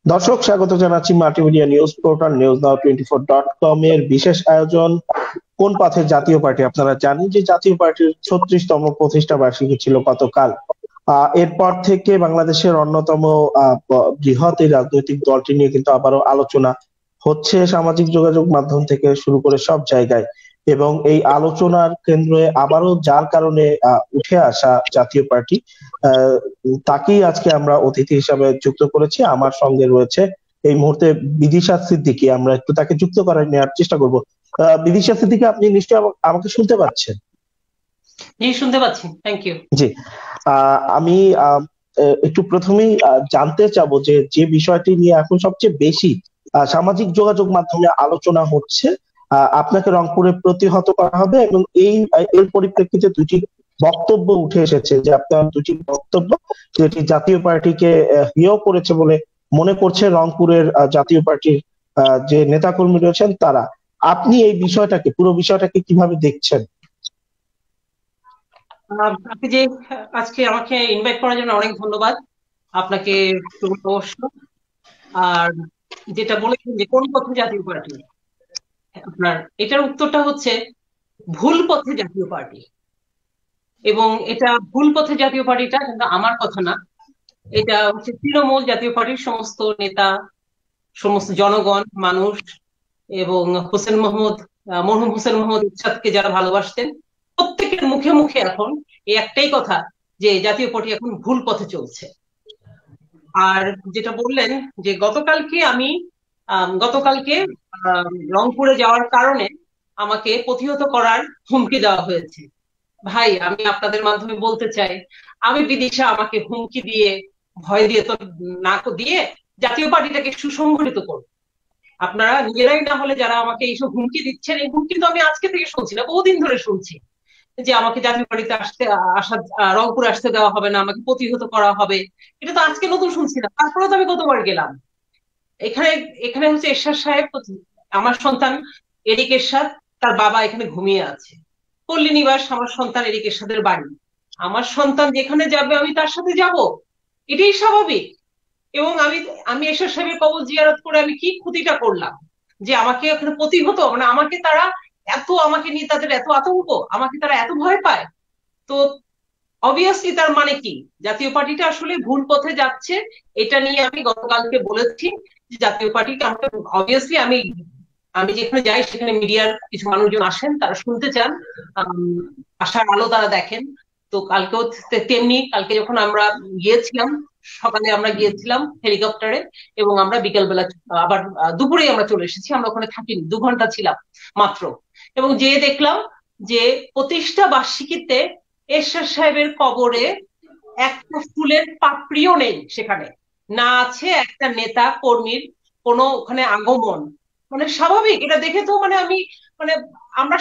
দর্শক, স্বাগত জানাচ্ছি মাল্টিমিডিয়া নিউজ পোর্টাল নিউজনাউ24.com এর বিশেষ আয়োজন কোন পথে জাতীয় পার্টি। আপনারা জানেন যে জাতীয় পার্টির 36তম প্রতিষ্ঠা বার্ষিকী ছিল গতকাল। এরপর থেকে বাংলাদেশের অন্যতম বৃহৎ এই রাজনৈতিক দলটি নিয়ে কিন্তু আবারও আলোচনা হচ্ছে সামাজিক যোগাযোগ মাধ্যম থেকে শুরু করে সব জায়গায়। এবং এই আলোচনার কেন্দ্রে আবারও যার কারণে উঠে আসা জাতীয় পার্টি, তাকেই আজকে আমরা অতিথি হিসাবে যুক্ত করেছি। আমার সঙ্গে রয়েছে এই মুহূর্তে বিদিশা সিদ্দিকী। আমরা একটু তাকে যুক্ত করার নেওয়ার চেষ্টা করব। বিদিশা সিদ্দিকী, আপনি নিশ্চয়ই আমাকে শুনতে পাচ্ছেন? জি, শুনতে পাচ্ছি। Thank you. জি, আমি একটু প্রথমেই জানতে চাবো যে যে বিষয়টি নিয়ে এখন সবচেয়ে বেশি সামাজিক যোগাযোগ মাধ্যমে আলোচনা হচ্ছে, আপনাকে রংপুরে প্রতিহত করা হবে এবং এর পরিপ্রেক্ষিতে দুটি বক্তব্য উঠে এসেছে, যে আপনার দুটি বক্তব্য যেটি জাতীয় পার্টিকে হেয় করেছে বলে মনে করছে রংপুরের জাতীয় পার্টির যে নেতাকর্মী রয়েছেন তারা। আপনি এই বিষয়টাকে, পুরো বিষয়টাকে কিভাবে দেখছেন? আপনি যে আজকে আমাকে ইনভাইট করার জন্য অনেক ধন্যবাদ আপনাকে। অবশ্য আর যেটা বলেছেন যে কোন পথে জাতীয় পার্টি, আপনার এটার উত্তরটা হচ্ছে ভুল পথে জাতীয় পার্টি। এবং এটা ভুল পথে জাতীয় পার্টিটা কিন্তু আমার কথা না, এটা হচ্ছে তৃণমূল জাতীয় পার্টির সমস্ত নেতা, সমস্ত জনগণ, মানুষ এবং মরহুম হোসেন মোহাম্মদ এরশাদকে যারা ভালোবাসতেন, প্রত্যেকের মুখে মুখে এখন এই একটাই কথা যে জাতীয় পার্টি এখন ভুল পথে চলছে। আর যেটা বললেন যে গতকালকে রংপুরে যাওয়ার কারণে আমাকে প্রতিহত করার হুমকি দেওয়া হয়েছে। ভাই, আমি আপনাদের মাধ্যমে বলতে চাই, আমি বিদিশা আমাকে হুমকি দিয়ে, ভয় দিয়ে তো না দিয়ে জাতীয় পার্টিটাকে সুসংগঠিত করব। আপনারা নিজেরাই না হলে যারা আমাকে এইসব হুমকি দিচ্ছেন, এই হুমকি তো আমি আজকে থেকে শুনছি না, বহুদিন ধরে শুনছি যে আমাকে জাতীয় পার্টিতে রংপুর আসতে দেওয়া হবে না, আমাকে প্রতিহত করা হবে। এটা তো আজকে নতুন শুনছি না, তারপরে তো আমি গতবার গেলাম। এখানে এখানে হচ্ছে এরশাদ সাহেব, আমার সন্তান এরিক এরশাদ, তার বাবা এখানে ঘুমিয়ে আছে। পল্লী নিবাস আমার সন্তান এরিক এরশাদের বাড়ি। আমার সন্তান যেখানে যাবে আমি তার সাথে যাব, এটাই স্বাভাবিক। এবং আমি আমি এরশাদ সাহেবের কবর জিয়ারত করে আমি কি ক্ষতিটা করলাম যে আমাকে ওখানে প্রতিহত, মানে আমাকে তারা আমাকে নিয়ে তাদের এত আতঙ্ক, আমাকে তারা এত ভয় পায়। তো অবভিয়াসলি তার মানে কি, জাতীয় পার্টিটা আসলে ভুল পথে যাচ্ছে। এটা নিয়ে আমি গতকালকে বলেছি যে জাতীয় পার্টিকে আমাকে, অবভিয়াসলি আমি আমি যেখানে যাই সেখানে মিডিয়ার কিছু মানুষজন আসেন, তারা শুনতে চান, আশার আলো তারা দেখেন। তো কালকেও তেমনি, কালকে যখন আমরা গিয়েছিলাম, সকালে আমরা গিয়েছিলাম হেলিকপ্টারে, এবং আমরা বিকেলবেলা আবার দুপুরেই আমরা চলে এসেছি। আমরা ওখানে থাকিনি, 2 ঘন্টা ছিলাম মাত্র। এবং যেয়ে দেখলাম যে প্রতিষ্ঠা বার্ষিকীতে এরশাদ সাহেবের কবরে একটা ফুলের পাপড়িও নেই সেখানে, না আছে একটা নেতা কর্মীর কোনো ওখানে আগমন। মানে স্বাভাবিক, এটা দেখে তো মানে আমি, মানে আমরা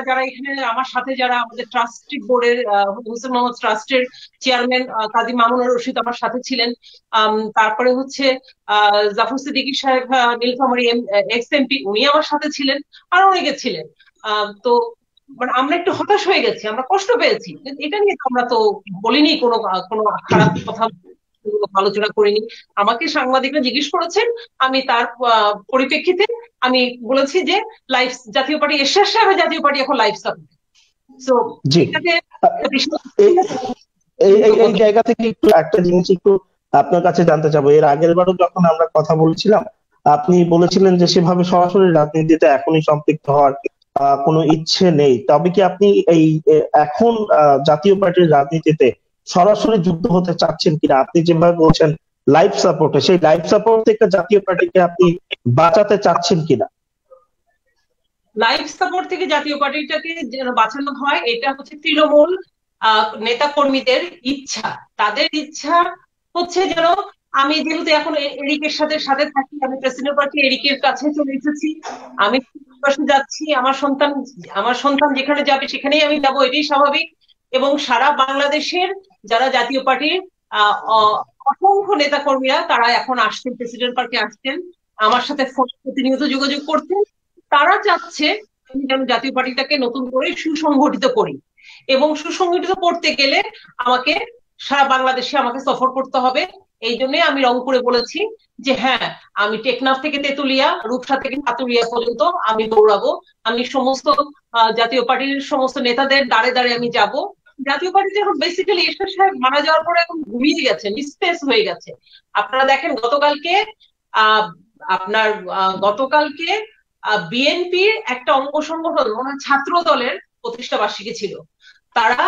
যারা এখানে, আমার সাথে যারা আমাদের ট্রাস্টি বোর্ডের, হোসেন মোহাম্মদ ট্রাস্টের চেয়ারম্যান কাজী মামুনুর রশিদ আমার সাথে ছিলেন, তারপরে হচ্ছে জাফর সিদ্দিকী সাহেব, নীলফামারী এক্স এমপি, উনি আমার সাথে ছিলেন, আর অনেকে ছিলেন। তো মানে আমরা একটু হতাশ হয়ে গেছি, আমরা কষ্ট পেয়েছি। এটা নিয়ে তো আমরা তো বলিনি কোনো কোনো খারাপ কথা, আলোচনা করিনি। আমাকে সাংবাদিকরা জিজ্ঞেস করেছেন, আমি তার পরিপ্রেক্ষিতে আমি বলেছি যে জাতীয় পার্টি, এরশাদ সাহেবের জাতীয় পার্টি এখন লাইফ সাপোর্ট। সো এটাকে এই জায়গা থেকে একটু একটা জিনিস একটু আপনার কাছে জানতে চাবো। এর আগের বারও যখন আমরা কথা বলছিলাম, আপনি বলেছিলেন যে সেভাবে সরাসরি রাজনীতিতে এখনই সম্পৃক্ত হওয়ার কোনো ইচ্ছে নেই। তবে কি আপনি এই এখন জাতীয় পার্টির রাজনীতিতে সরাসরি যুক্ত হতে চাচ্ছেন কিনা? আপনি যেভাবে বলছেন লাইফ সাপোর্টে, সেই লাইফ সাপোর্ট থেকে জাতীয় পার্টিকে আপনি বাঁচাতে চাচ্ছেন কিনা? লাইফ সাপোর্ট থেকে জাতীয় পার্টিটাকে যেন বাঁচানো হয়, এটা হচ্ছে তৃণমূল নেতা কর্মীদের ইচ্ছা। তাদের ইচ্ছা হচ্ছে যেন, আমি যেহেতু এখন এরিকের সাথে সাথে থাকি, আমি প্রেসিডেন্ট পার্টি এরিকের কাছে চলে এসেছি, আমি যাচ্ছি, আমার সন্তান যেখানে যাবে সেখানেই আমি যাবো, এটাই স্বাভাবিক। এবং সারা বাংলাদেশের যারা জাতীয় পার্টির অসংখ্য নেতা কর্মীরা তারা এখন আসছেন, প্রেসিডেন্ট পার্কে আসছেন, আমার সাথে প্রতিনিয়ত যোগাযোগ করছেন। তারা চাচ্ছে আমি যেন জাতীয় পার্টিটাকে নতুন করে সুসংগঠিত করি, এবং সুসংগঠিত করতে গেলে আমাকে সারা বাংলাদেশে আমাকে সফর করতে হবে। এই জন্যই আমি রংপুরে বলেছি যে হ্যাঁ, আমি টেকনাফ থেকে তেতুলিয়া, রূপসা থেকে সাতুলিয়া পর্যন্ত আমি দৌড়াবো। আমি সমস্ত জাতীয় পার্টির সমস্ত নেতাদের দাঁড়ে দাঁড়ে আমি যাব। জাতীয় পার্টিতে এখন বেসিক্যালি এরশাদ সাহেব মারা যাওয়ার পরে এখন ঘুমিয়ে গেছে, নিস্তেজ হয়ে গেছে। আপনারা দেখেন গতকালকে আহ আপনার গতকালকে বিএনপির একটা অঙ্গ সংগঠন মনে হয় ছাত্র দলের প্রতিষ্ঠা বার্ষিকী ছিল। তারা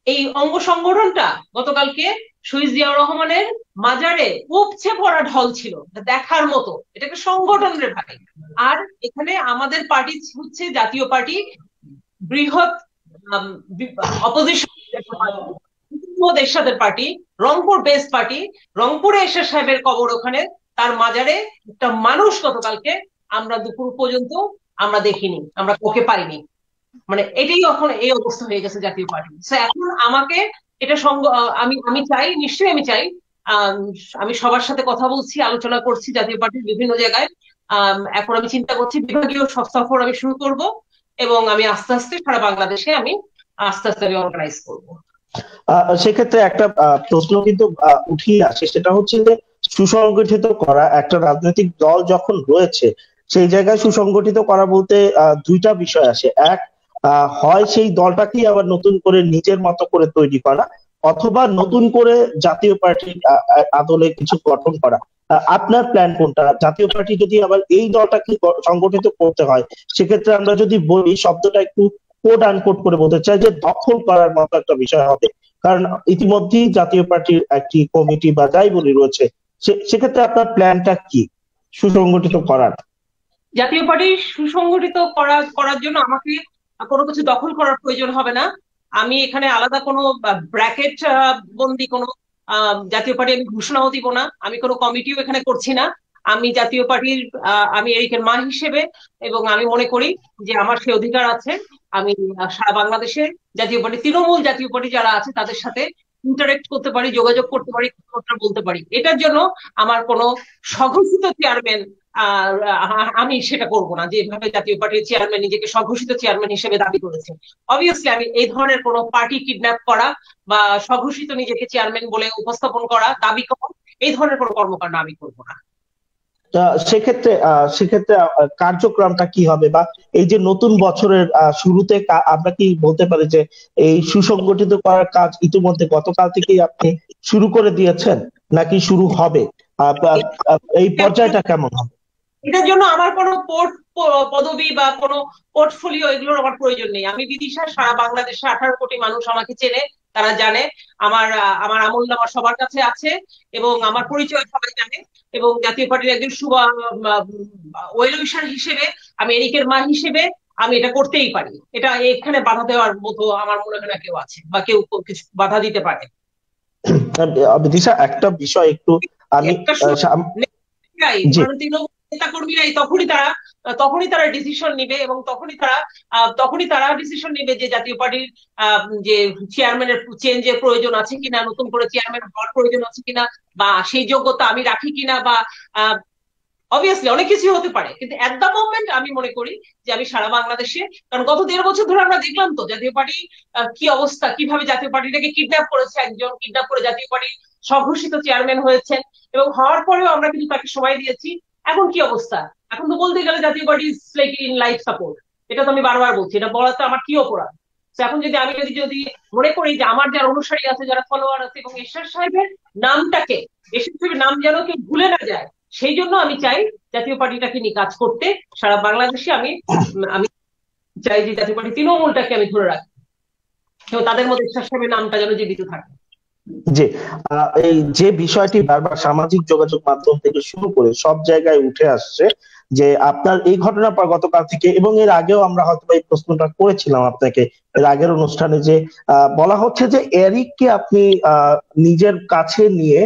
এই অঙ্গ সংগঠনটা গতকালকে শহীদ জিয়াউর রহমানের মাজারে উপচে পড়া ঢল ছিল, দেখার মতো। এটা একটা সংগঠন রে ভাই। আর এখানে আমাদের পার্টি হচ্ছে জাতীয় পার্টি, বৃহৎ অপোজিশন এরশাদের পার্টি, রংপুর বেস পার্টি। রংপুরে এরশাদ সাহেবের কবর, ওখানে তার মাজারে একটা মানুষ গতকালকে আমরা দুপুর পর্যন্ত আমরা দেখিনি, আমরা কাউকে পাইনি। মানে এটাই এখন এই অবস্থা হয়ে গেছে জাতীয় পার্টি। এখন আমাকে এটা আমি আমি চাই, নিশ্চয়ই আমি চাই, আমি সবার সাথে কথা বলছি, আলোচনা করছি জাতীয় পার্টির বিভিন্ন জায়গায়। এখন আমি চিন্তা করছি বিভাগীয় সফর আমি শুরু করব, এবং আমি আস্তে আস্তে সারা বাংলাদেশে আমি আস্তে আস্তে আমি অর্গানাইজ করবো। সেক্ষেত্রে একটা প্রশ্ন কিন্তু উঠিয়ে আসে, সেটা হচ্ছে যে সুসংগঠিত করা একটা রাজনৈতিক দল যখন রয়েছে, সেই জায়গায় সুসংগঠিত করা বলতে দুইটা বিষয় আসে। এক, হয় সেই দলটাকেই আবার নতুন করে নিজের মতো করে তৈরি করা, অথবা নতুন করে জাতীয় পার্টির আদলে কিছু গঠন করা। আপনার প্ল্যান কোনটা? জাতীয় পার্টি যদি আবার এই দলটাকে সংগঠিত করতে হয়, সেক্ষেত্রে আমরা যদি বলি, শব্দটা একটু কোড আনকোড করে বলতে চাই যে দখল করার মতো একটা বিষয় হবে, কারণ ইতিমধ্যেই জাতীয় পার্টির একটি কমিটি বা যাই বলি রয়েছে। সেক্ষেত্রে আপনার প্ল্যানটা কি সুসংগঠিত করার? জাতীয় পার্টি সুসংগঠিত করার জন্য আমাকে কোনো কিছু দখল করার প্রয়োজন হবে না। আমি এখানে আলাদা কোনো ব্র্যাকেট বন্দি কোনো জাতীয় পার্টি আমি ঘোষণাও দিব না, আমি কোনো কমিটিও এখানে করছি না। আমি জাতীয় পার্টির আমি এরিকের মা হিসেবে, এবং আমি মনে করি যে আমার সে অধিকার আছে, আমি সারা বাংলাদেশে জাতীয় পার্টি, তৃণমূল জাতীয় পার্টি যারা আছে তাদের সাথে ইন্টারেক্ট করতে পারি, যোগাযোগ করতে পারি, কথা বলতে পারি। এটার জন্য আমার কোনো স্বঘোষিত চেয়ারম্যান আমি সেটা করব না, যেভাবে জাতীয় পার্টির চেয়ারম্যান নিজেকে স্বঘোষিত চেয়ারম্যান হিসেবে দাবি করেছে। অবভিয়াসলি আমি এই ধরনের কোনো পার্টি কিডন্যাপ করা বা স্বঘোষিত নিজেকে চেয়ারম্যান বলে উপস্থাপন করা, দাবি করা, এই ধরনের কোনো কর্মকাণ্ড আমি করব না। সেক্ষেত্রে সেক্ষেত্রে কার্যক্রমটা কি হবে, বা এই যে নতুন বছরের শুরুতে আমরা কি বলতে পারি যে এই সুসংগঠিত করার কাজ ইতিমধ্যে গতকাল থেকেই আপনি শুরু করে দিয়েছেন, নাকি শুরু হবে? এই পর্যায়টা কেমন হবে? এটার জন্য আমার কোনো পদবি বা কোনো পোর্টফোলিও এগুলোর আমার প্রয়োজন নেই। আমি বিদিশা, সারা বাংলাদেশে 18 কোটি মানুষ আমাকে চেনে, তারা জানে। আমার আমার আমলনামা সবার কাছে আছে, এবং আমার পরিচয় সবাই জানে। এবং জাতীয় পার্টির একজন ওয়েল উইশার হিসেবে, আমি এরিকের মা হিসেবে আমি এটা করতেই পারি। এটা এখানে বাধা দেওয়ার মতো আমার মনে হয় না কেউ আছে, বা কেউ কিছু বাধা দিতে পারে। দিশা, একটা বিষয় একটু আমি নেতাকর্মীরাই তখনই তারা ডিসিশন নিবে, এবং তখনই তারা ডিসিশন নিবে যে জাতীয় পার্টির যে চেয়ারম্যানের চেঞ্জের প্রয়োজন আছে কিনা, নতুন করে চেয়ারম্যান হওয়ার প্রয়োজন আছে কিনা, বা সেই যোগ্যতা আমি রাখি কিনা, বা অবভিয়াসলি অনেক কিছু হতে পারে। কিন্তু এট দ্য মোমেন্ট আমি মনে করি যে আমি সারা বাংলাদেশে, কারণ গত 1.5 বছর ধরে আমরা দেখলাম তো জাতীয় পার্টি কি অবস্থা, কিভাবে জাতীয় পার্টিটাকে কিডন্যাপ করেছে একজন, কিডন্যাপ করে জাতীয় পার্টি স্বঘোষিত চেয়ারম্যান হয়েছেন, এবং হওয়ার পরেও আমরা কিন্তু তাকে সময় দিয়েছি। এখন কি অবস্থা? এখন তো বলতে গেলে জাতীয় party like in life support. এটা তো আমি বারবার বলছি, এটা বলাতে আমার কি অপরাধ? এখন যদি আমি যদি মনে করি যে আমার যারা অনুসারী আছে, যারা ফলোয়ার আছে, এবং এরশাদ সাহেবের নামটাকে, এরশাদ সাহেবের নাম যেন কেউ ভুলে না যায়, সেই জন্য আমি চাই জাতীয় পার্টিটাকে নিয়ে কাজ করতে সারা বাংলাদেশে। আমি আমি চাই যে জাতীয় পার্টি তৃণমূলটাকে আমি ধরে রাখি, এবং তাদের মধ্যে এরশাদ সাহেবের নামটা যেন জীবিত থাকে। যে এই যে বিষয়টি বারবার সামাজিক যোগাযোগ মাধ্যম থেকে শুরু করে সব জায়গায় উঠে আসছে, যে আপনার এই ঘটনার পর গতকাল থেকে, এবং এর আগেও আমরা হয়তো এই প্রশ্নটা করেছিলাম আপনাকে এর আগের অনুষ্ঠানে, যে বলা হচ্ছে যে এরিককে আপনি নিজের কাছে নিয়ে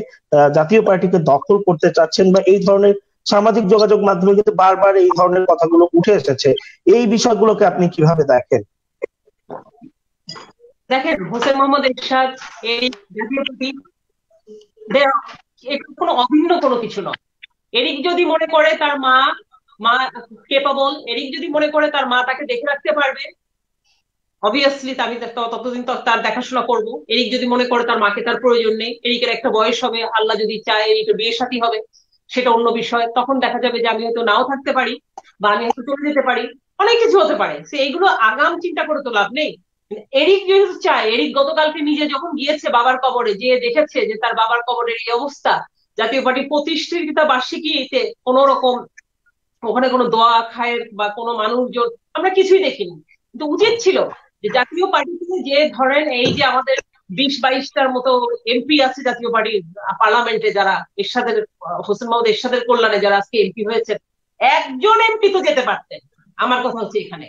জাতীয় পার্টিকে দখল করতে চাচ্ছেন, বা এই ধরনের সামাজিক যোগাযোগ মাধ্যমে কিন্তু বারবার এই ধরনের কথাগুলো উঠে এসেছে। এই বিষয়গুলোকে আপনি কিভাবে দেখেন? দেখেন, হোসেন মোহাম্মদ এরশাদ এই জাতীয় পার্টি এটা কোনো অভিন্ন কোনো কিছু নয়। এরিক যদি মনে করে তার মা কেপাবল, এরিক যদি মনে করে তার মা তাকে দেখে রাখতে পারবে, অবভিয়াসলি আমি ততদিন তো তার দেখাশোনা করব। এরিক যদি মনে করে তার মাকে তার প্রয়োজন নেই, এরিকের একটা বয়স হবে, আল্লাহ যদি চায় এরিকের বিয়ে শাদী হবে, সেটা অন্য বিষয়, তখন দেখা যাবে যে আমি হয়তো নাও থাকতে পারি বা আমি হয়তো চলে যেতে পারি, অনেক কিছু হতে পারে। এইগুলো আগাম চিন্তা করে তো লাভ নেই। এরিক যেহেতু চায়, এরিক গতকালকে নিজে যখন গিয়েছে বাবার কবরে, যে দেখেছে যে তার বাবার কবরের এই অবস্থা, জাতীয় পার্টি প্রতিষ্ঠিত বার্ষিকীতে কোন রকম ওখানে কোনো দোয়া খায়ের বা কোনো মানুষজন আমরা কিছুই দেখিনি। কিন্তু উচিত ছিল যে জাতীয় পার্টিতে, যে ধরেন এই যে আমাদের 20-22টার মতো এমপি আছে জাতীয় পার্টির পার্লামেন্টে, যারা এরশাদের হোসেন মোহাম্মদ এরশাদের কল্যাণে যারা আজকে এমপি হয়েছে, একজন এমপি তো যেতে পারতেন। আমার কথা হচ্ছে এখানে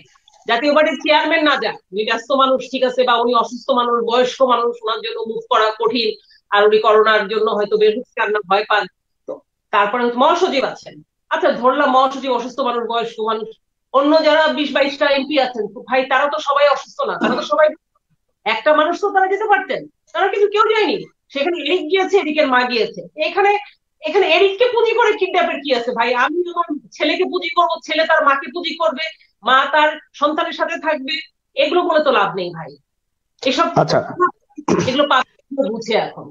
জাতীয় পার্টির চেয়ারম্যান না যান, উনি ব্যস্ত মানুষ ঠিক আছে, বা উনি অসুস্থ মানুষ, বয়স্ক মানুষ, ওনার জন্য মুভ করা কঠিন, আর উনি করোনার জন্য হয়তো বের হচ্ছে না, ভয় পান। তো তারপরে মহাসচিব আছেন, আচ্ছা ধরলাম মহাসচিব অসুস্থ মানুষ, বয়স্ক মানুষ, অন্য যারা 20-22টা এমপি আছেন ভাই, তারা তো সবাই অসুস্থ না, তারা তো সবাই, একটা মানুষ তো তারা যেতে পারতেন, তারা কিন্তু কেউ যায়নি। সেখানে এরিক গিয়েছে, এরিকের মা গিয়েছে। এখানে এখানে এরিককে পুঁজি করে কিডন্যাপের কি আছে ভাই? আমি আমার ছেলেকে পুঁজি করবো, ছেলে তার মাকে পুঁজি করবে, মা তার সন্তানের সাথে থাকবে, এগুলো বলে তো লাভ নেই ভাই। এসব আচ্ছা, এগুলো পাবলিক বুঝে এখন।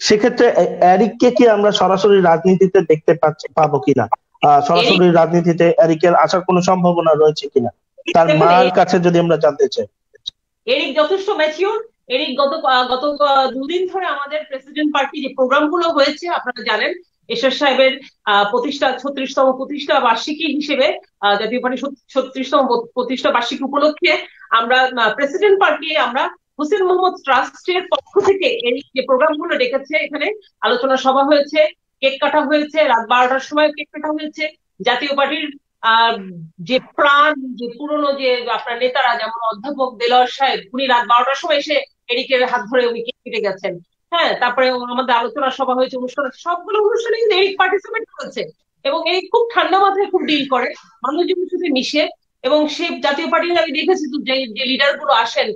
সেক্ষেত্রে এরিককে কি আমরা সরাসরি রাজনীতিতে দেখতে পাবো কিনা? এরিক সরাসরি রাজনীতিতে এরিকের আসার কোনো সম্ভাবনা রয়েছে কিনা, তার দেখুন, মার কাছে যদি আমরা জানতে চাই। এরিক যথেষ্ট ম্যাচিওর। এরিক গত গত 2 দিন ধরে আমাদের প্রেসিডেন্ট পার্টি যে প্রোগ্রাম গুলো হয়েছে আপনারা জানেন, এরশাদ সাহেবের প্রতিষ্ঠা 36তম প্রতিষ্ঠা বার্ষিকী হিসেবে, জাতীয় পার্টি 36তম প্রতিষ্ঠা বার্ষিকী উপলক্ষে আমরা প্রেসিডেন্ট পার্টি, আমরা হোসেন মোহাম্মদ ট্রাস্টের পক্ষ থেকে এই যে প্রোগ্রাম গুলো ডেকেছে, এখানে আলোচনা সভা হয়েছে, কেক কাটা হয়েছে, রাত 12টার সময় কেক কাটা হয়েছে। জাতীয় পার্টির আহ যে প্রাণ, যে পুরনো যে আপনার নেতারা, যেমন অধ্যাপক দেলোয়ার সাহেব, উনি রাত 12টার সময় এসে এরিকের হাত ধরে উনি কেক কেটে গেছেন। হ্যাঁ, তারপরে আমাদের আলোচনা সভা হয়েছে, অনুষ্ঠান, সবগুলো অনুষ্ঠানে কিন্তু এরিক পার্টিসিপেট করেছে। এবং এই খুব ঠান্ডা মাথায় খুব ডিল করে, মানুষজনের সাথে মিশে। এবং সে জাতীয় পার্টির আমি দেখেছি তো, যে লিডার গুলো আসেন,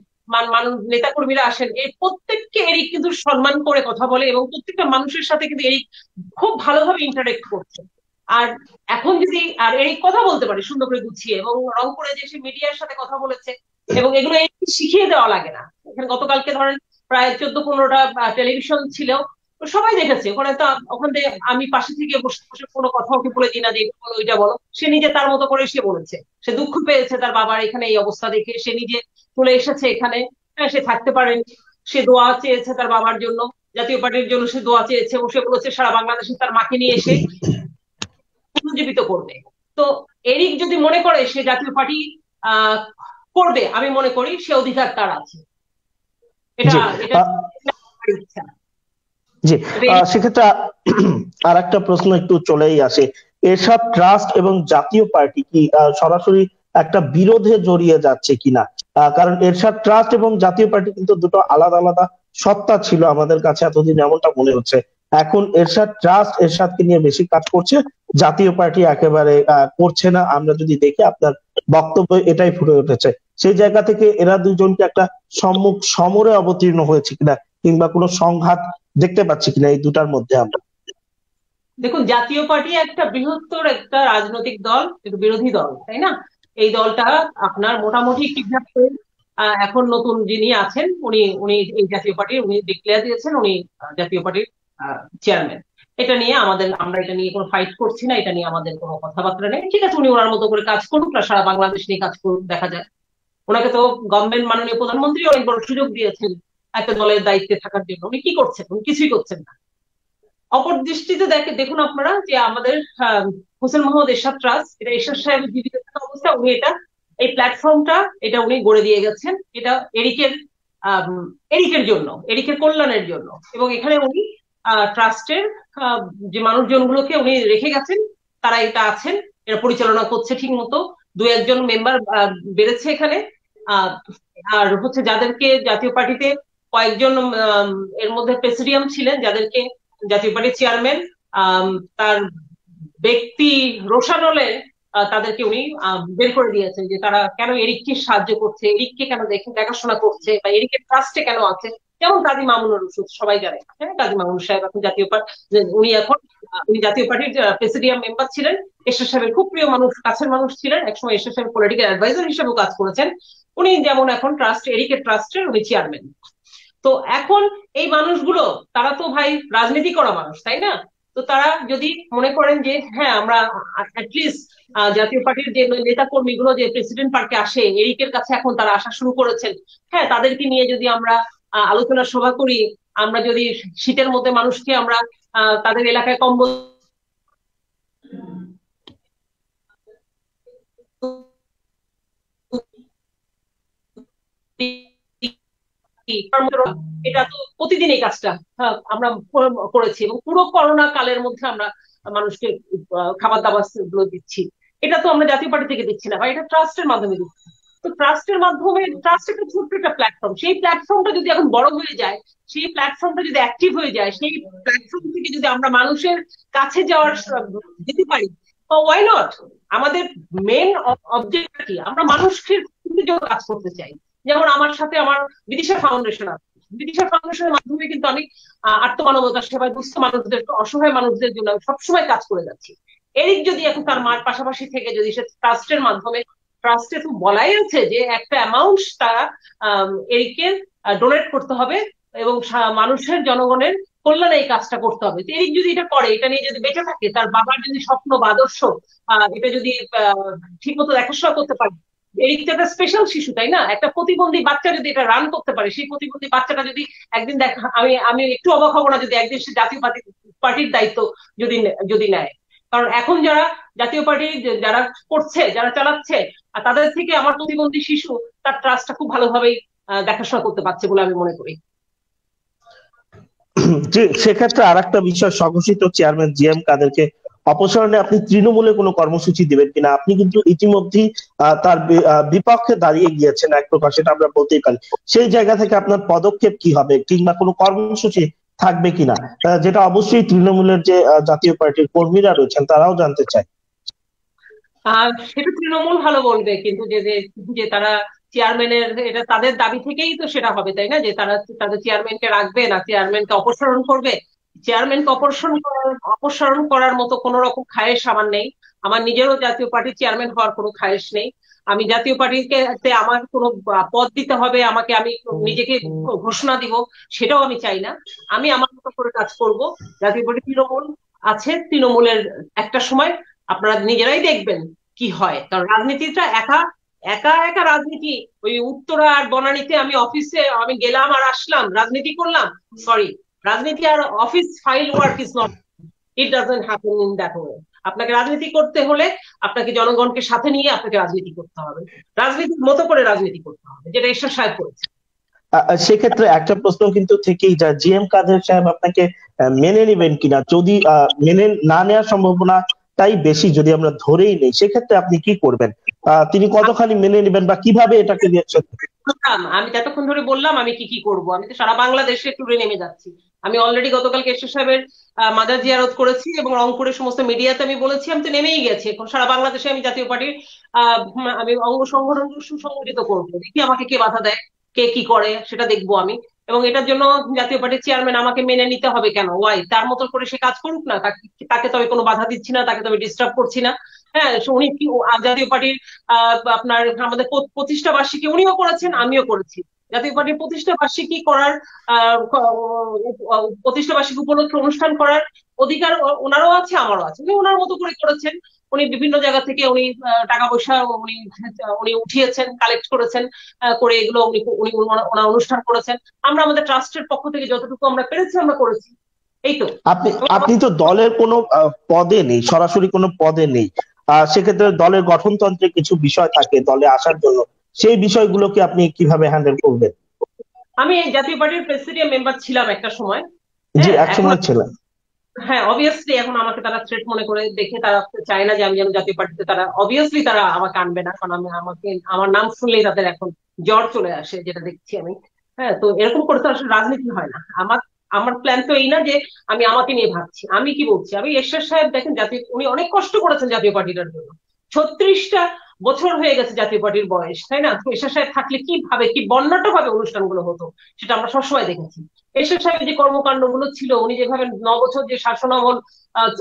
মানুষ নেতা কর্মীরা আসেন, এই প্রত্যেককে এরিক কিন্তু সম্মান করে কথা বলে, এবং প্রত্যেকটা মানুষের সাথে কিন্তু এরিক খুব ভালোভাবে ইন্টারেক্ট করছে। আর এখন যদি আর এরিক কথা বলতে পারে সুন্দর করে গুছিয়ে, এবং রংপুরে যে সে মিডিয়ার সাথে কথা বলেছে, এবং এগুলো শিখিয়ে দেওয়া লাগে না। এখানে গতকালকে ধরেন প্রায় 14-15টা টেলিভিশন ছিল, তো সবাই দেখেছে। ওখানে তো ওখান থেকে আমি পাশে থেকে বসে বসে কোনো কথা ওকে বলে দিই না যে এটা বলো ওইটা বলো, সে নিজে তার মতো করে সে বলেছে। সে দুঃখ পেয়েছে তার বাবার এখানে এই অবস্থা দেখে, সে নিজে চলে এসেছে এখানে। হ্যাঁ, সে থাকতে পারেনি, সে দোয়া চেয়েছে তার বাবার জন্য, জাতীয় পার্টির জন্য সে দোয়া চেয়েছে, এবং সে বলেছে সারা বাংলাদেশে তার মাকে নিয়ে এসে পুনর্জীবিত করবে। তো এরিক যদি মনে করে সে জাতীয় পার্টি আহ করবে, আমি মনে করি সে অধিকার তার আছে। এটা জি, এটা ইচ্ছা। জি। সেক্ষেত্রে আর একটা প্রশ্ন একটু চলেই আসে, এরশাদ ট্রাস্ট এবং জাতীয় পার্টি কি সরাসরি একটা বিরোধে জড়িয়ে যাচ্ছে কিনা? কারণ এরশাদ ট্রাস্ট এবং জাতীয় পার্টি কিন্তু দুটো আলাদা আলাদা সত্তা ছিল আমাদের কাছে এতদিন, এমনটা মনে হচ্ছে। এখন এরশাদ ট্রাস্ট এরশাদকে নিয়ে বেশি কাজ করছে, জাতীয় পার্টি একেবারে করছে না। আমরা যদি দেখি আপনার বক্তব্য এটাই ফুটে উঠেছে। সেই জায়গা থেকে এরা দুজনকে একটা সম্মুখ সমরে অবতীর্ণ হয়েছে কিনা, কিংবা কোনো সংঘাত দেখতে পাচ্ছি কিনা এই দুটার মধ্যে আমরা? দেখুন, জাতীয় পার্টি একটা বৃহত্তর একটা রাজনৈতিক দল, একটা বিরোধী দল, তাই না? এই দলটা আপনার মোটামুটি ঠিকঠাক এখন নতুন যিনি আছেন, উনি উনি এই জাতীয় পার্টির উনি ডিক্লেয়ার দিয়েছেন, উনি জাতীয় পার্টির চেয়ারম্যান। এটা নিয়ে আমরা এটা নিয়ে কোনো ফাইট করছি না, এটা নিয়ে আমাদের কোনো কথাবার্তা নেই। ঠিক আছে, উনি ওনার মতো করে কাজ করুক, আর সারা বাংলাদেশ নিয়ে কাজ করুক, দেখা যায়। ওনাকে তো গভর্নমেন্ট, মাননীয় প্রধানমন্ত্রী অনেক বড় সুযোগ দিয়েছেন একটা দলের দায়িত্বে থাকার জন্য। উনি কি করছেন? উনি কিছুই করছেন না। অপর দৃষ্টিতে দেখুন আপনারা যে আমাদের হোসেন মোহাম্মদ এরশাদ ট্রাস্ট, এটা এরশাদ সাহেবের জীবিত থাকা অবস্থা উনি এই প্ল্যাটফর্মটা এটা উনি গড়ে দিয়ে গেছেন। এটা এরিকের জন্য, এরিকের কল্যাণের জন্য। এবং এখানে উনি ট্রাস্টের যে মানুষজন গুলোকে উনি রেখে গেছেন, তারা এটা আছেন, এটা পরিচালনা করছে ঠিক মতো। 2-1 জন মেম্বার বেড়েছে এখানে। আর হচ্ছে যাদেরকে জাতীয় পার্টিতে কয়েকজন এর মধ্যে প্রেসিডিয়াম ছিলেন, যাদেরকে জাতীয় পার্টির চেয়ারম্যান তার ব্যক্তি রোশানলে তাদেরকে উনি বের করে দিয়েছেন, যে তারা কেন এরিককে সাহায্য করছে, এরিককে কেন দেখাশোনা করছে, বা এরিকের ট্রাস্টে কেন আছে। যেমন কাজী মামুনুর রশিদ, সবাই জানে, হ্যাঁ, কাজী মামুনুর সাহেব এখন উনি জাতীয় পার্টির প্রেসিডিয়াম মেম্বার ছিলেন, এরশাদ সাহেবের খুব প্রিয় মানুষ, কাছের মানুষ ছিলেন, একসময় এরশাদ সাহেব পলিটিক্যাল অ্যাডভাইজার হিসেবেও কাজ করেছেন। উনি যেমন এখন এরিকের ট্রাস্টের উনি চেয়ারম্যান। তো এখন এই মানুষগুলো তারা তো ভাই রাজনীতি করা মানুষ, তাই না? তো তারা যদি মনে করেন যে হ্যাঁ আমরা অ্যাটলিস্ট জাতীয় পার্টির যে নেতা কর্মীগুলো যে প্রেসিডেন্ট পার্কে আসে, এরিকের কাছে এখন তারা আসা শুরু করেছেন, হ্যাঁ তাদেরকে নিয়ে যদি আমরা আলোচনা সভা করি, আমরা যদি শীতের মধ্যে মানুষকে আমরা তাদের এলাকায় কম্বল এটা তো প্রতিদিন এই কাজটা আমরা করেছি, এবং পুরো করোনা কালের মধ্যে আমরা মানুষকে খাবার দাবার গুলো দিচ্ছি। এটা তো আমরা জাতীয় পার্টি থেকে দিচ্ছি না, বা এটা ট্রাস্টের মাধ্যমে দিচ্ছি। তো ট্রাস্টের মাধ্যমে, ট্রাস্ট একটা ছোট্ট একটা প্ল্যাটফর্ম, সেই প্ল্যাটফর্মটা যদি এখন বড় হয়ে যায়, সেই প্ল্যাটফর্মটা যদি অ্যাক্টিভ হয়ে যায়, সেই প্ল্যাটফর্ম থেকে যদি আমরা মানুষের কাছে যাওয়ার যেতে পারি, ওয়াই নট? আমাদের মেন অবজেক্ট কি? আমরা মানুষের কাজ করতে চাই। যেমন আমার সাথে আমার বিদিশা ফাউন্ডেশন আছে, বিদিশা ফাউন্ডেশনের মাধ্যমে কিন্তু আমি আত্মমানবতার সেবায় দুস্থ মানুষদের, অসহায় মানুষদের জন্য সবসময় কাজ করে যাচ্ছি। এরিক যদি এখন তার মার পাশাপাশি থেকে যদি সে ট্রাস্টের মাধ্যমে, ট্রাস্টে তো বলাই আছে যে একটা অ্যামাউন্ট তারা এরিককে ডোনেট করতে হবে এবং মানুষের, জনগণের কল্যাণে এই কাজটা করতে হবে। এরিক যদি এটা করে, এটা নিয়ে যদি বেঁচে থাকে, তার বাবার যদি স্বপ্ন বা আদর্শ এটা যদি ঠিক মতো দেখাশোনা করতে পারে, এরিক তো একটা স্পেশাল শিশু, তাই না? একটা প্রতিবন্ধী বাচ্চা যদি এটা রান করতে পারে, সেই প্রতিবন্ধী বাচ্চাটা যদি একদিন দেখা, আমি আমি একটু অবাক হবো না যদি একদিন সে জাতীয় পার্টির দায়িত্ব যদি যদি নেয়। কারণ এখন যারা জাতীয় পার্টি যারা করছে, যারা চালাচ্ছে, আর তাদের থেকে আমার প্রতিবন্ধী শিশু তার ট্রাস্টটা খুব ভালোভাবেই দেখাশোনা করতে পারছে বলে আমি মনে করি। যে সেক্ষেত্রে আর একটা বিষয়, স্বঘোষিত চেয়ারম্যান জিএম কাদেরকে অপসারণে আপনি তৃণমূলে কোনো কর্মসূচি দিবেন কিনা? আপনি কিন্তু ইতিমধ্যেই তার বিপক্ষে দাঁড়িয়ে গিয়েছেন এক প্রকার, সেটা আমরা বলতেই পারি। সেই জায়গা থেকে আপনার পদক্ষেপ কি হবে, কিংবা কোনো কর্মসূচি থাকবে কিনা, যেটা অবশ্যই তৃণমূলের যে জাতীয় পার্টির কর্মীরা রয়েছেন তারাও জানতে চায়। সেটা তৃণমূল ভালো বলবে, কিন্তু যে যে যে তারা চেয়ারম্যানের, এটা তাদের দাবি থেকেই তো সেটা হবে, তাই না? যে তারা তাদের চেয়ারম্যানকে রাখবে না চেয়ারম্যানকে অপসারণ করবে। চেয়ারম্যানকে অপসারণ করার মতো কোন রকম খায়েশ আমার নেই। আমার নিজেরও জাতীয় পার্টির চেয়ারম্যান হওয়ার কোনো খায়েশ নেই। আমি জাতীয় পার্টিকে আমার কোনো পদ দিতে হবে, আমাকে আমি নিজেকে ঘোষণা দিব, সেটাও আমি চাই না। আমি আমার মতো করে কাজ করব। জাতীয় পার্টি তৃণমূল আছে, তৃণমূলের একটা সময় আপনারা নিজেরাই দেখবেন কি হয়। কারণ রাজনীতিটা একা একা একা রাজনীতি, ওই উত্তরা আর বনানীতে আমি অফিসে আমি গেলাম আর আসলাম, রাজনীতি করলাম, সরি, রাজনীতি আর office file work is not, it doesn't happen in that way. আপনাকে রাজনীতি করতে হলে আপনাকে জনগণকে সাথে নিয়ে আপনাকে রাজনীতি করতে হবে, রাজনীতির মতো করে রাজনীতি করতে হবে, যেটা ঈশ্বর সাহেব করেছে। সেক্ষেত্রে একটা প্রশ্ন কিন্তু থেকেই যায়, জিএম কাদের সাহেব আপনাকে মেনে নেবেন কিনা? যদি মেনে না নেওয়ার সম্ভাবনা তাই বেশি যদি আমরা ধরেই নেই, সেক্ষেত্রে আপনি কি করবেন? তিনি কতখানি মেনে নেবেন বা কিভাবে এটাকে দেখছেন? আমি যতক্ষণ ধরে বললাম আমি কি কি করব, আমি তো সারা বাংলাদেশে ট্যুরে নেমে যাচ্ছি। আমি অলরেডি গতকাল কেশর সাহেবেের মাজার জিয়ারত করেছি এবং রংপুরের সমস্ত মিডিয়াতে আমি বলেছি, আমি তো নেমেই গেছি। এখন সারা বাংলাদেশে আমি জাতীয় পার্টির আমি অঙ্গ সংগঠন সুসংগঠিত করবো, দেখি আমাকে কে বাধা দেয়, কে কি করে সেটা দেখবো আমি। এবং এটার জন্য জাতীয় পার্টির চেয়ারম্যান আমাকে মেনে নিতে হবে কেন? ওয়াই? তার মতো করে সে কাজ করুক না, তাকে তো আমি কোনো বাধা দিচ্ছি না, তাকে তো আমি ডিস্টার্ব করছি না। হ্যাঁ, উনি কি জাতীয় পার্টির আপনার আমাদের প্রতিষ্ঠা বার্ষিকী উনিও করেছেন, আমিও করেছি। জাতীয় পার্টির প্রতিষ্ঠা বার্ষিকী করার প্রতিষ্ঠা বার্ষিকী উপলক্ষে অনুষ্ঠান করার অধিকার ওনারও আছে, আমারও আছে। উনি ওনার মতো করে করেছেন। উনি বিভিন্ন জায়গা থেকে উনি টাকা পয়সা উনি উনি উঠিয়েছেন, কালেক্ট করেছেন, করে এগুলো উনি উনি ওনার অনুষ্ঠান করেছেন। আমরা আমাদের ট্রাস্টের পক্ষ থেকে যতটুকু আমরা পেরেছি আমরা করেছি, এই তো। আপনি তো দলের কোনো পদে নেই, সরাসরি কোনো পদে নেই। সেক্ষেত্রে দলের গঠনতন্ত্রে কিছু বিষয় থাকে দলে আসার জন্য, সেই বিষয়গুলোকে আপনি কিভাবে হ্যান্ডেল করবেন? আমি জাতীয় পার্টির প্রেসিডিয়াম মেম্বার ছিলাম একটা সময়। জি, এক সময় ছিলেন। হ্যাঁ, অবভিয়াসলি এখন আমাকে তারা থ্রেট মনে করে দেখে, তারা চায় না যে আমি যেন জাতীয় পার্টিতে, তারা অবভিয়াসলি তারা আমাকে আনবে না, কারণ আমাকে আমার নাম শুনলেই তাদের এখন জ্বর চলে আসে, যেটা দেখছি আমি। হ্যাঁ, তো এরকম করতে আসলে রাজনীতি হয় না। আমার আমার প্ল্যান তো এই না যে আমি আমাকে নিয়ে ভাবছি। আমি কি বলছি, আমি এরশাদ সাহেব দেখেন, জাতীয় উনি অনেক কষ্ট করেছেন জাতীয় পার্টিটার জন্য। 36টা বছর হয়ে গেছে জাতীয় পার্টির বয়স, তাই না? এরশাদ সাহেব থাকলে কিভাবে, কি বর্ণাঢ্য ভাবে অনুষ্ঠানগুলো হতো, সেটা আমরা সবসময় দেখেছি। এরশাদ সাহেবের যে কর্মকাণ্ড গুলো ছিল, উনি যেভাবে 9 বছর যে শাসনামল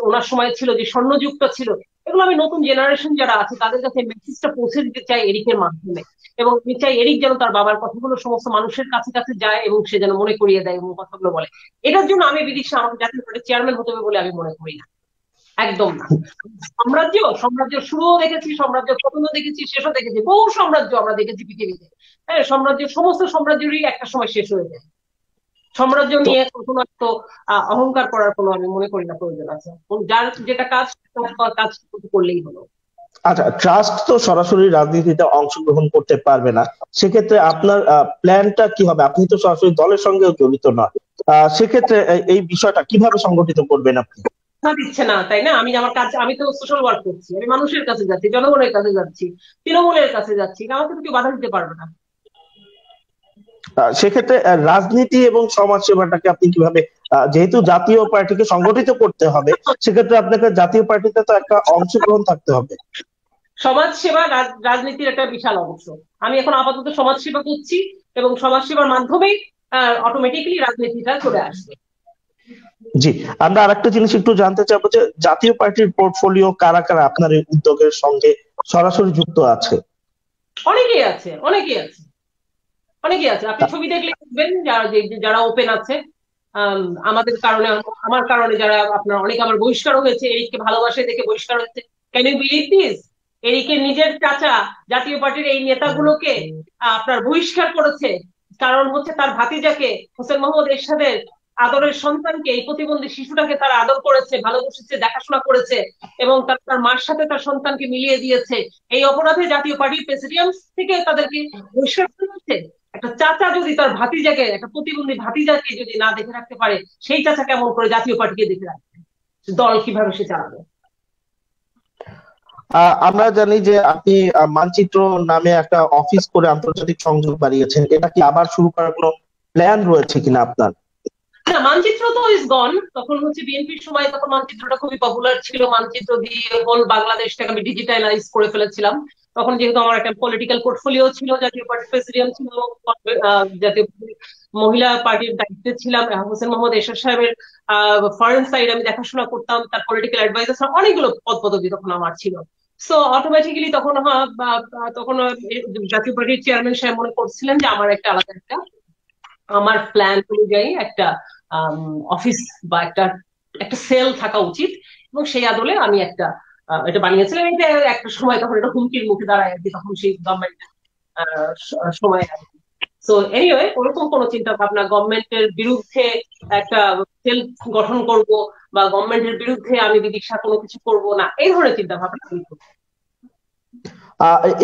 ওনার সময় ছিল, যে স্বর্ণযুগটা ছিল, এগুলো আমি নতুন জেনারেশন যারা আছে তাদের কাছে মেসেজটা পৌঁছে দিতে চাই এরিকের মাধ্যমে, এবং আমি চাই এরিক যেন তার বাবার কথাগুলো সমস্ত মানুষের কাছে কাছে যায় এবং সে যেন মনে করিয়ে দেয় এবং কথাগুলো বলে। এটার জন্য আমি বিদিশা আমাকে জাতীয় পার্টির চেয়ারম্যান হতে হবে বলে আমি মনে করি না, একদম না। সাম্রাজ্য সাম্রাজ্য শুরুও দেখেছি, সাম্রাজ্য পতনও দেখেছি, শেষও দেখেছি, বহু সাম্রাজ্য আমরা দেখেছি পৃথিবীতে। হ্যাঁ, সাম্রাজ্য সমস্ত সাম্রাজ্যেরই একটা সময় শেষ হয়ে যায়। সাম্রাজ্য তো নিয়ে কখনো তো অহংকার করার কোনো আমি মনে করি না প্রয়োজন আছে। যার যেটা কাজ কাজ করলেই হলো। আচ্ছা, ট্রাস্ট তো সরাসরি রাজনীতিতে অংশগ্রহণ করতে পারবে না, সেক্ষেত্রে আপনার প্ল্যানটা কি হবে? আপনি তো সরাসরি দলের সঙ্গেও জড়িত নয়, সেক্ষেত্রে এই বিষয়টা কিভাবে সংগঠিত করবেন আপনি? দিচ্ছে না, তাই না? আমি আমার কাজ, আমি তো সোশ্যাল ওয়ার্ক করছি, আমি মানুষের কাছে যাচ্ছি, জনগণের কাছে যাচ্ছি, তৃণমূলের কাছে যাচ্ছি, আমাকে তো কেউ বাধা দিতে পারবে না। সেক্ষেত্রে রাজনীতি এবং সমাজ সেবাটাকে আপনি কিভাবে, যেহেতু জাতীয় পার্টিকে সংগঠিত করতে হবে, সেক্ষেত্রে আপনাকে জাতীয় পার্টিতে তো একটা অংশগ্রহণ থাকতে হবে। সমাজ সেবা রাজনীতির একটা বিশাল অংশ। আমি এখন আপাতত সমাজ সেবা করছি এবং সমাজ সেবার মাধ্যমেই অটোমেটিক্যালি রাজনীতিটা চলে আসবে। জি, আমরা আরেকটা জিনিস একটু জানতে চাবো যে জাতীয় পার্টির পোর্টফোলিও কারা কারা আপনার এই উদ্যোগের সঙ্গে সরাসরি যুক্ত আছে? অনেকেই আছে, অনেকেই আছে, অনেকেই আছে। আপনি ছবি দেখলে দেখবেন যারা ওপেন আছে। আমাদের কারণে, আমার কারণে যারা আপনার অনেকে আমার বহিষ্কার হয়েছে, এরিককে ভালোবাসে দেখে বহিষ্কার হয়েছে। Can you believe this? এরিকের নিজের চাচা জাতীয় পার্টির এই নেতাগুলোকে আপনার বহিষ্কার করেছে, কারণ হচ্ছে তার ভাতিজাকে, হোসেন মোহাম্মদ এরশাদের আদরের সন্তানকে, এই প্রতিবন্ধী শিশুটাকে তারা আদর করেছে, ভালোবেসেছে, দেখাশোনা করেছে এবং তার মার সাথে তার সন্তানকে মিলিয়ে দিয়েছে। এই অপরাধে জাতীয় পার্টির প্রেসিডিয়াম থেকে তাদেরকে বহিষ্কার করা হচ্ছে। একটা চাচা যদি তার ভাতিজাকে, একটা প্রতিবন্ধী ভাতিজাকে যদি না দেখে রাখতে পারে, সেই চাচা কেমন করে জাতীয় পার্টিকে দেখে রাখবে? দল কিভাবে সে চালাবে? আমরা জানি যে আপনি মানচিত্র নামে একটা অফিস করে আন্তর্জাতিক সংযোগ বাড়িয়েছেন, এটা কি আবার শুরু করার কোনো প্ল্যান রয়েছে কিনা আপনার? না, মানচিত্র তো ইজ গন। তখন হচ্ছে বিএনপির সময় তখন মানচিত্রটা খুবই পপুলার ছিল, মানচিত্র দিয়ে হোল বাংলাদেশটাকে আমি ডিজিটালাইজ করে ফেলেছিলাম। তখন যেহেতু আমার একটা পলিটিক্যাল পোর্টফোলিও ছিল, জাতীয় পার্টির প্রেসিডেন্ট ছিল, জাতীয় মহিলা পার্টির দায়িত্বে ছিলাম, হোসেন মোহাম্মদ এরশাদ সাহেবের ফরেন সাইড আমি দেখাশোনা করতাম, তার পলিটিক্যাল অ্যাডভাইজার, অনেকগুলো পদ পদবি তখন আমার ছিল। সো অটোমেটিক্যালি তখন তখন জাতীয় পার্টির চেয়ারম্যান সাহেব মনে করছিলেন যে আমার একটা আলাদা একটা, আমার প্ল্যান অনুযায়ী একটা অফিস বা একটা একটা সেল থাকা উচিত, এবং সেই আদলে আমি একটা এটা বানিয়েছিলাম। এটা একটা সময় তখন এটা হুমকির মুখে দাঁড়ায় আর কি, তখন সেই গভর্নমেন্টের সময়। তো এনিওয়ে, ওরকম কোনো চিন্তা ভাবনা গভর্নমেন্টের বিরুদ্ধে একটা সেল গঠন করব বা গভর্নমেন্টের বিরুদ্ধে আমি বিদিশা কোনো কিছু করব না, এই ধরনের চিন্তা ভাবনা আমি করি।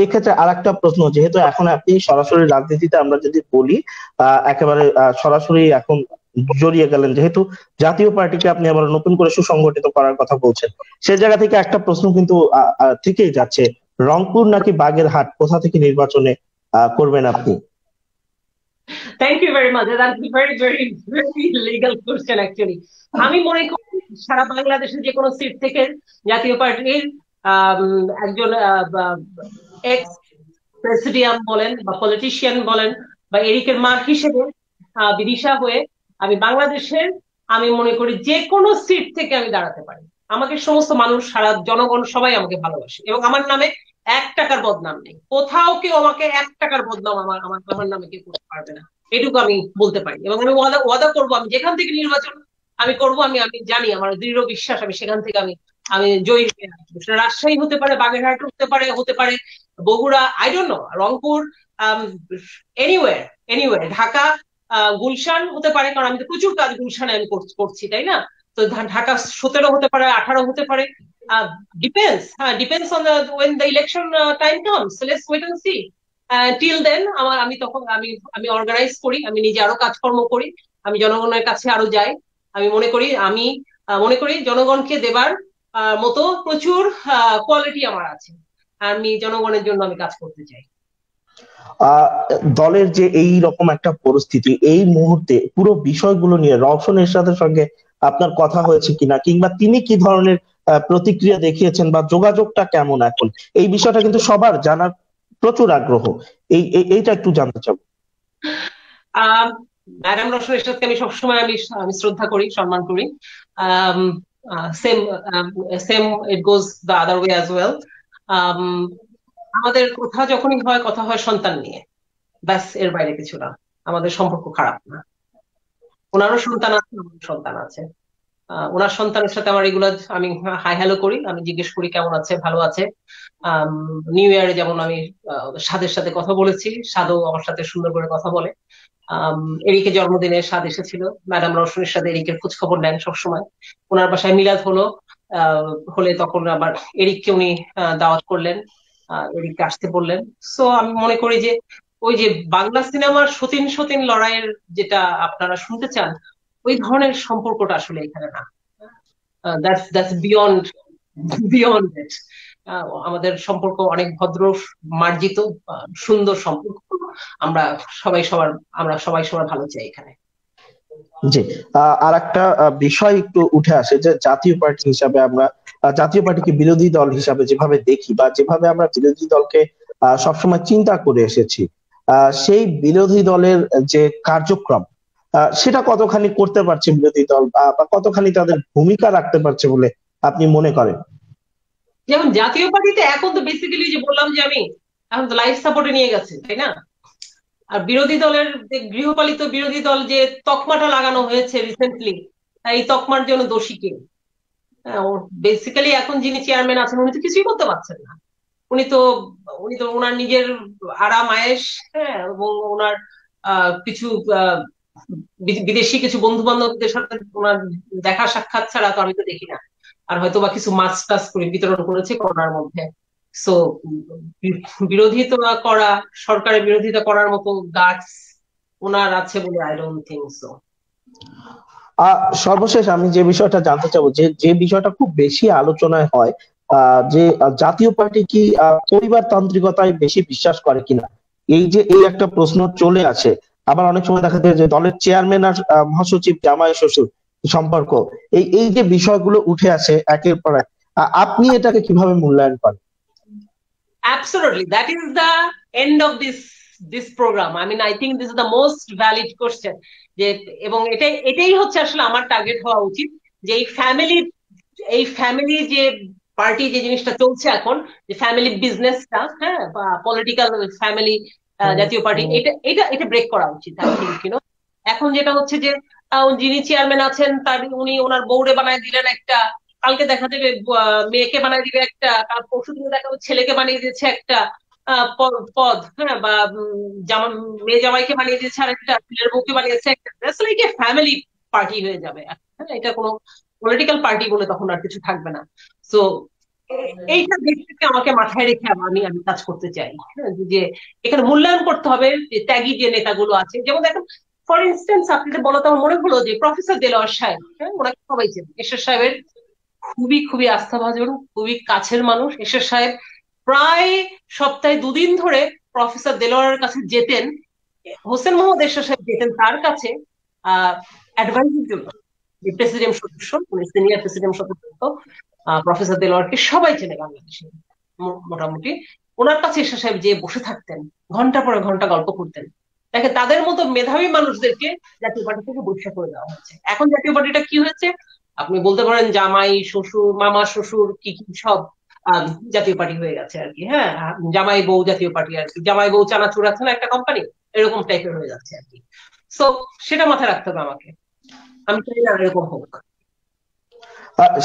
এক্ষেত্রে আরেকটা প্রশ্ন, যেহেতু এখন আপনি সরাসরি রাজনীতিতে আমরা যদি বলি, একেবারে সরাসরি এখন জড়িয়ে গেলেন, যেহেতু জাতীয় পার্টিকে আপনি আবার নতুন করে সুসংগঠিত করার কথা বলছেন, সে জায়গা থেকে একটা প্রশ্ন কিন্তু থেকেই যাচ্ছে, রংপুর নাকি বাগেরহাট, কোথা থেকে নির্বাচনে করবেন আপনি? Thank you very much, that's very very very legal question actually. আমি মনে করি সারা বাংলাদেশের যে কোনো সিট থেকে জাতীয় পার্টির একজন এক্স প্রেসিডিয়াম বলেন বা পলিটিশিয়ান বলেন বা এরিকের মা হিসেবে বিদিশা হয়ে আমি বাংলাদেশের, আমি মনে করি যে কোনো সিট থেকে আমি দাঁড়াতে পারি। আমাকে সমস্ত মানুষ, সারা জনগণ সবাই আমাকে ভালোবাসে এবং আমার নামে 1 টাকার বদনাম নেই। কোথাও কেউ আমাকে 1 টাকার বদনাম আমার আমার আমার নামে কেউ করতে পারবে না, এটুকু আমি বলতে পারি। এবং আমি ওয়াদা ওয়াদা করবো, আমি যেখান থেকে নির্বাচন আমি করব, আমি আমি জানি, আমার দৃঢ় বিশ্বাস আমি সেখান থেকে আমি আমি জয়ী হয়ে আসবো। সেটা রাজশাহী হতে পারে, বাগেরহাট হতে পারে Bogura, I don't know, Rangpur, anyway, anyway, Dhaka, Gulshan হতে পারে, কারণ আমি তো প্রচুর কাজ গুলশানে আমি করছি, তাই না? তো ঢাকা 17 হতে পারে, 18 হতে পারে, ডিপেন্ডস, হ্যাঁ, depends on when the election time comes. Let's wait and see. Till then আমি তখন আমি আমি অর্গানাইজ করি, আমি নিজে আরো কাজকর্ম করি, আমি জনগণের কাছে আরো যাই। আমি মনে করি জনগণকে দেবার মতো প্রচুর কোয়ালিটি আমার আছে, আমি জনগণের জন্য আমি কাজ করতে চাই। দলের যে এই রকম একটা পরিস্থিতি, এই মুহূর্তে পুরো বিষয়গুলো নিয়ে রওশন এরশাদের সঙ্গে আপনার কথা হয়েছে কিনা, কিংবা তিনি কি ধরনের প্রতিক্রিয়া দেখিয়েছেন বা যোগাযোগটা কেমন এখন, এই বিষয়টা কিন্তু সবার জানার প্রচুর আগ্রহ, এইটা একটু জানতে চাবো। ম্যাডাম রওশন এরশাদকে আমি সবসময় আমি শ্রদ্ধা করি, সম্মান করি। Same same it goes the other way as well. আমাদের কথা হয় সন্তান নিয়ে, ব্যাস, এর বাইরে কিছু না। আমাদের সম্পর্ক খারাপ না। ওনারও সন্তান আছে, আমারও সন্তান আছে। ওনার সন্তানের সাথে আমার এগুলো আমি হাই হ্যালো করি, আমি জিজ্ঞেস করি কেমন আছে, ভালো আছে। নিউ ইয়ারে যেমন আমি সাদের সাথে কথা বলেছি, সাদও আমার সাথে সুন্দর করে কথা বলে। এরিকের জন্মদিনে সাদ এসেছিল, ম্যাডাম রওশনের সাথে এরিকের খোঁজ খবর নেন সবসময়। ওনার বাসায় মিলাদ হলে তখন আবার এরিককে উনি দাওয়াত করলেন, এরিককে আসতে বললেন। সো আমি মনে করি যে ওই যে বাংলা সিনেমার সতীন সতীন লড়াইয়ের যেটা আপনারা শুনতে চান, ওই ধরনের সম্পর্কটা আসলে এখানে না। দ্যাটস বিয়ন্ড বিয়ন্ড ইট। আমাদের সম্পর্ক অনেক ভদ্র, মার্জিত, সুন্দর সম্পর্ক। আমরা আমরা সবাই সবার ভালো চাই এখানে। জি, আর একটা বিষয় একটু উঠে আসে যে জাতীয় পার্টি হিসাবে আমরা জাতীয় পার্টিকে বিরোধী দল হিসাবে যেভাবে দেখি বা যেভাবে আমরা বিরোধী দলকে সবসময় চিন্তা করে এসেছি, সেই বিরোধী দলের যে কার্যক্রম সেটা কতখানি করতে পারছে বিরোধী দল, বা কতখানি তাদের ভূমিকা রাখতে পারছে বলে আপনি মনে করেন? যেমন জাতীয় পার্টিতে এখন তো বেসিক্যালি যে বললাম যে আমি এখন তো লাইফ সাপোর্টে নিয়ে গেছে, তাই না? আর বিরোধী দলের যে গৃহপালিত বিরোধী দল যে তকমাটা লাগানো হয়েছে রিসেন্টলি, এই তকমার জন্য দোষী কে? বেসিক্যালি এখন যিনি চেয়ারম্যান আছেন উনি তো কিছুই করতে পারছেন না। উনি তো ওনার নিজের আরাম আয়েশ, হ্যাঁ, এবং ওনার কিছু বিদেশি কিছু বন্ধু বান্ধবদের সাথে ওনার দেখা সাক্ষাৎ ছাড়া তো আমি তো দেখি না। আর হয়তো বা কিছু মাস্ক টাস্ক করে বিতরণ করেছে করোনার মধ্যে। সো বিরোধিতা করা, সরকারের বিরোধিতা করার মতো গাটস ওনার আছে বলে আই ডোন্ট থিংক সো। সর্বশেষ আমি যে বিষয়টা জানতে চাবো, যে যে বিষয়টা খুব বেশি আলোচনায় হয়, যে জাতীয় পার্টি কি পরিবারতান্ত্রিকতায় বেশি বিশ্বাস করে কিনা, এই একটা প্রশ্ন চলে আসে। আবার অনেক সময় দেখা যায় যে দলের চেয়ারম্যান আর মহাসচিব জামাই শ্বশুর সম্পর্ক, এই যে বিষয়গুলো উঠে আসে একের পর এক, আপনি এটাকে কিভাবে মূল্যায়ন করেন? Absolutely, that is the end of this program. I mean, I think this is the most valid question. যে এবং এটাই হচ্ছে আসলে আমার টার্গেট হওয়া উচিত, যে এই ফ্যামিলি যে পার্টি যে জিনিসটা চলছে এখন, যে ফ্যামিলি বিজনেসটা, হ্যাঁ, বা পলিটিক্যাল ফ্যামিলি জাতীয় পার্টি, এটা এটা এটা ব্রেক করা উচিত। আই থিংক এখন যেটা হচ্ছে যে যিনি চেয়ারম্যান আছেন উনি ওনার বউরে বানায় দিলেন একটা, কালকে দেখা যাবে মেয়েকে বানিয়ে দিবে একটা, কাল পরশু দিনে দেখা যাবে ছেলেকে বানিয়ে দিয়েছে একটা পদ, হ্যাঁ, বা মেয়ে জামাইকে বানিয়ে দিয়েছে আর একটা, ছেলের বউকে বানিয়েছে একটা। আসলে কি ফ্যামিলি পার্টি হয়ে যাবে, হ্যাঁ, এটা কোনো পলিটিক্যাল পার্টি বলে তখন আর কিছু থাকবে না। সো এইটা দেখতে আমাকে মাথায় রেখে আমি আমি কাজ করতে চাই, হ্যাঁ, যে এখানে মূল্যায়ন করতে হবে যে ত্যাগী যে নেতাগুলো আছে। যেমন দেখুন, ফর ইনস্টেন্স আপনাদের বলতে আমার মনে হলো যে প্রফেসর দেলোয়ার সাহেব, হ্যাঁ, ওনাকে সবাই চেনে, এরশাদ সাহেবের খুবই খুবই আস্থাভাজন, খুবই কাছের মানুষ। এরশাদ সাহেব প্রায় সপ্তাহে 2 দিন ধরে প্রফেসর দেলোয়ারের কাছে যেতেন, হোসেন মোহাম্মদ এরশাদ সাহেব যেতেন তার কাছে অ্যাডভাইসের জন্য। যে প্রেসিডেন্ট সদস্য, উনি সিনিয়র প্রেসিডেন্ট সদস্য, প্রফেসর দেলোয়ারকে সবাই চেনে বাংলাদেশে মোটামুটি। ওনার কাছে এরশাদ সাহেব যে বসে থাকতেন, ঘন্টা পরে ঘন্টা গল্প করতেন। দেখেন, তাদের মতো মেধাবী মানুষদেরকে জাতীয় পার্টি থেকে বহিষ্কার করে দেওয়া হচ্ছে। এখন জাতীয় পার্টিটা কি হয়েছে, আপনি বলতে পারেন জামাই শ্বশুর, মামা শ্বশুর, কি কি সব জাতীয় পার্টি হয়ে গেছে আর কি। হ্যাঁ, জামাই বউ জাতীয় পার্টি আর কি, জামাই বউ চানাচুর আছে না একটা কোম্পানি, এরকম টাইপের হয়ে যাচ্ছে আর কি। সো সেটা মাথায় রাখতে হবে আমাকে, আমি চাই না এরকম হোক।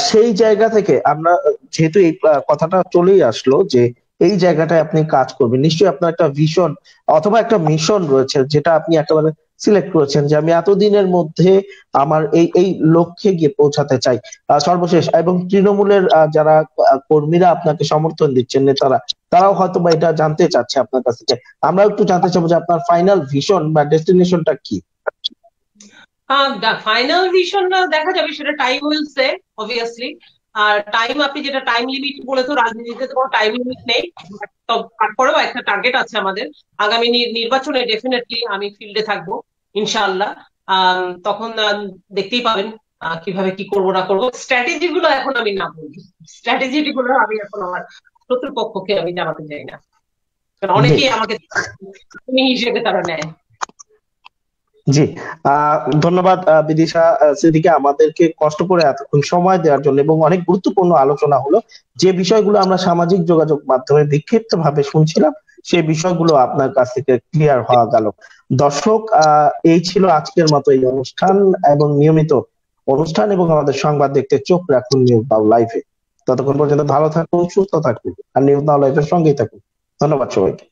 সেই জায়গা থেকে আমরা, যেহেতু এই কথাটা চলেই আসলো যে এই জায়গাটায় আপনি কাজ করবেন, নিশ্চয়ই আপনার একটা ভিশন অথবা একটা মিশন রয়েছে যেটা আপনি একেবারে সিলেক্ট করেছেন, যে আমি এতদিনের মধ্যে আমার এই লক্ষ্যে গিয়ে পৌঁছাতে চাই। সর্বশেষ, এবং তৃণমূলের যারা কর্মীরা আপনাকে সমর্থন দিচ্ছেন, নেতারা, তারাও হয়তো বা এটা জানতে চাচ্ছে আপনার কাছ থেকে। আমরা একটু জানতে চাবো যে আপনার ফাইনাল ভিশন বা ডেস্টিনেশনটা কি? ফাইনাল ভিশন দেখা যাবে, সেটা টাইম উইল সে অবভিয়াসলি। আর টাইম, আপনি যেটা টাইম লিমিট বলে, তো রাজনীতিতে তো কোনো টাইম লিমিট নেই। তারপরেও একটা টার্গেট আছে আমাদের, আগামী নির্বাচনে ডেফিনেটলি আমি ফিল্ডে থাকবো ইনশাআল্লাহ। তখন দেখতেই পাবেন কিভাবে কি করবো না করবো। স্ট্র্যাটেজি গুলো এখন আমি না বলি, স্ট্র্যাটেজি গুলো আমি এখন আমার শত্রুপক্ষকে আমি জানাতে চাই না, কারণ অনেকেই আমাকে হিসেবে তারা নেয়। জি, ধন্যবাদ বিদিশা সিদ্দিকী, আমাদেরকে কষ্ট করে এতক্ষণ সময় দেওয়ার জন্য, এবং অনেক গুরুত্বপূর্ণ আলোচনা হলো। যে বিষয়গুলো আমরা সামাজিক যোগাযোগ মাধ্যমে বিক্ষিপ্ত ভাবে শুনছিলাম, সেই বিষয়গুলো আপনার কাছ থেকে ক্লিয়ার হওয়া গেল। দর্শক, এই ছিল আজকের মতো এই অনুষ্ঠান, এবং নিয়মিত অনুষ্ঠান এবং আমাদের সংবাদ দেখতে চোখ রাখুন নিউজ নাও লাইভে। ততক্ষণ পর্যন্ত ভালো থাকুন, সুস্থ থাকুন, আর নিউজ নাও লাইভের সঙ্গেই থাকুন। ধন্যবাদ সবাইকে।